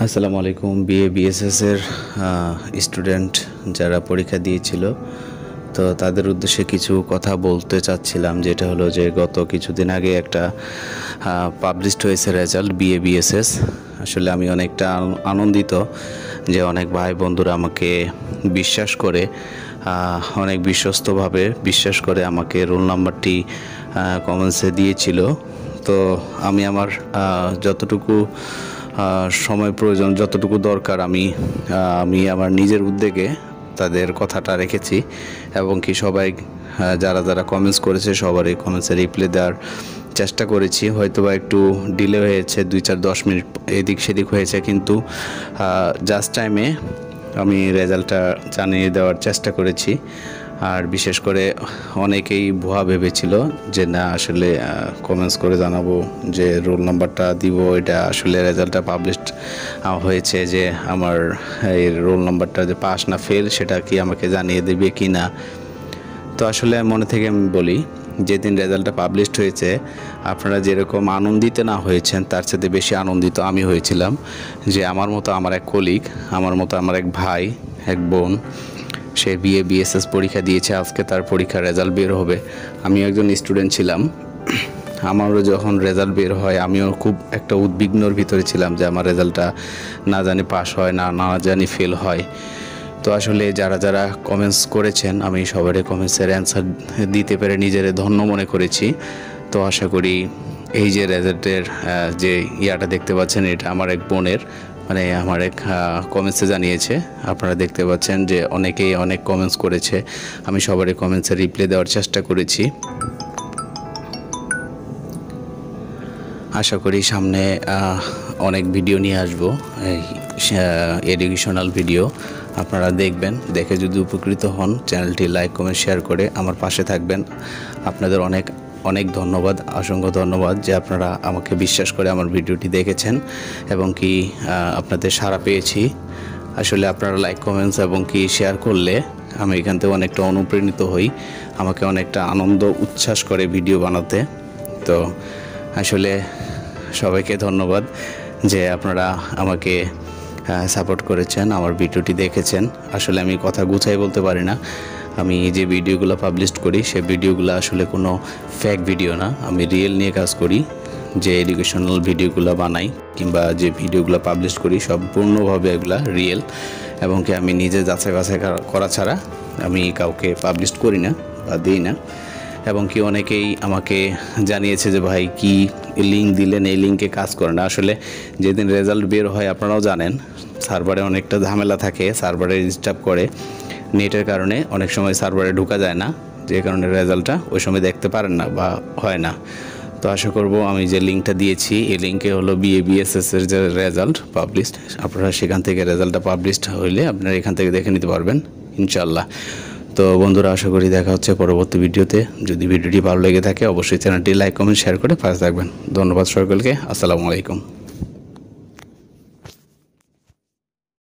আসসালামু আলাইকুম। BA BSS এর স্টুডেন্ট যারা পরীক্ষা দিয়েছিল, তো তাদের উদ্দেশ্যে কিছু কথা বলতে চাচ্ছিলাম। যেটা হলো যে গত কিছুদিন আগে একটা পাবলিশড হয়েছে রেজাল্ট বিএ বিএসএস। আসলে আমি অনেকটা আনন্দিত যে অনেক ভাই বন্ধুরা আমাকে বিশ্বাস করে, অনেক বিশ্বস্তভাবে বিশ্বাস করে আমাকে রোল নাম্বারটি কমেন্টসে দিয়েছিল। তো আমি আমার যতটুকু সময় প্রয়োজন, যতটুকু দরকার আমি আমার নিজের উদ্যোগে তাদের কথাটা রেখেছি এবং কি সবাই যারা যারা কমেন্টস করেছে সবারই কমেন্টসে রিপ্লাই দেওয়ার চেষ্টা করেছি। হয়তোবা একটু ডিলে হয়েছে, 2-4-10 মিনিট এদিক সেদিক হয়েছে, কিন্তু জাস্ট টাইমে আমি রেজাল্টটা জানিয়ে দেওয়ার চেষ্টা করেছি। আর বিশেষ করে অনেকেই ভুয়া ভেবেছিল যে না আসলে কমেন্টস করে জানাবো যে রোল নাম্বারটা দিব, এটা আসলে রেজাল্টটা পাবলিশড হয়েছে, যে আমার এই রোল নাম্বারটা যে পাস না ফেল সেটা কি আমাকে জানিয়ে দেবে কি না। তো আসলে মনে থেকে আমি বলি, যেদিন রেজাল্টটা পাবলিশড হয়েছে আপনারা যেরকম আনন্দিত না হয়েছেন তার সাথে বেশি আনন্দিত আমি হয়েছিলাম যে আমার মতো আমার এক কলিগ, আমার মতো আমার এক ভাই, এক বোন, সে বিএ বিএসএস পরীক্ষা দিয়েছে। আজকে তার পরীক্ষার রেজাল্ট বের হবে। আমিও একজন স্টুডেন্ট ছিলাম। আমারও যখন রেজাল্ট বের হয় আমিও খুব একটা উদ্বিগ্নর ভিতরে ছিলাম যে আমার রেজাল্টটা না জানি পাস হয় না জানি ফেল হয়। তো আসলে যারা যারা কমেন্টস করেছেন আমি সবারই কমেন্টসের অ্যান্সার দিতে পেরে নিজের ধন্য মনে করেছি। তো আশা করি এই যে রেজাল্টের যে ইয়াটা দেখতে পাচ্ছেন, এটা আমার এক বোনের, মানে আমার এক কমেন্টসে জানিয়েছে। আপনারা দেখতে পাচ্ছেন যে অনেকেই অনেক কমেন্টস করেছে, আমি সবারই কমেন্টসে রিপ্লাই দেওয়ার চেষ্টা করেছি। আশা করি সামনে অনেক ভিডিও নিয়ে আসবো, এডুকেশনাল ভিডিও আপনারা দেখবেন। দেখে যদি উপকৃত হন চ্যানেলটি লাইক কমেন্ট শেয়ার করে আমার পাশে থাকবেন। আপনাদের অনেক অনেক ধন্যবাদ, অসংখ্য ধন্যবাদ যে আপনারা আমাকে বিশ্বাস করে আমার ভিডিওটি দেখেছেন এবং কি আপনাদের সাড়া পেয়েছি। আসলে আপনারা লাইক কমেন্টস এবং কি শেয়ার করলে আমি এখান থেকে অনেকটা অনুপ্রাণিত হই, আমাকে অনেকটা আনন্দ উচ্ছ্বাস করে ভিডিও বানাতে। তো আসলে সবাইকে ধন্যবাদ যে আপনারা আমাকে সাপোর্ট করেছেন, আমার ভিডিওটি দেখেছেন। আসলে আমি কথা গুছাই বলতে পারি না। আমি যে ভিডিওগুলো পাবলিশ করি সেই ভিডিওগুলো আসলে কোনো ফেক ভিডিও না, আমি রিয়েল নিয়ে কাজ করি। যে এডুকেশনাল ভিডিওগুলো বানাই কিংবা যে ভিডিওগুলো পাবলিশ করি সম্পূর্ণভাবে এগুলো রিয়েল, এবং কি আমি নিজে যাচাই বাছাই করা ছাড়া আমি কাউকে পাবলিশ করি না বা দিই না। এবং কি অনেকেই আমাকে জানিয়েছে যে ভাই কি লিঙ্ক দিলেন, এই লিঙ্কে কাজ করে না। আসলে যেদিন রেজাল্ট বের হয় আপনারাও জানেন সার্ভারে অনেকটা ঝামেলা থাকে, সার্ভারে ডিস্টার্ব করে, নেটের কারণে অনেক সময় সার্ভারে ঢোকা যায় না, যে কারণে রেজাল্টটা ওই সময় দেখতে পারেন না বা হয় না। তো আশা করব আমি যে লিঙ্কটা দিয়েছি এই লিঙ্কে হলো বিএ বিএসএস এর যে রেজাল্ট পাবলিশড, আপনারা সেখান থেকে রেজাল্টটা পাবলিশড হইলে আপনারা এখান থেকে দেখে নিতে পারবেন ইনশাল্লাহ। তো বন্ধুরা আশা করি দেখা হচ্ছে পরবর্তী ভিডিওতে। যদি ভিডিওটি ভালো লেগে থাকে অবশ্যই চ্যানেলটি লাইক কমেন্ট শেয়ার করে পাশে থাকবেন। ধন্যবাদ সকলকে। আসসালামু আলাইকুম।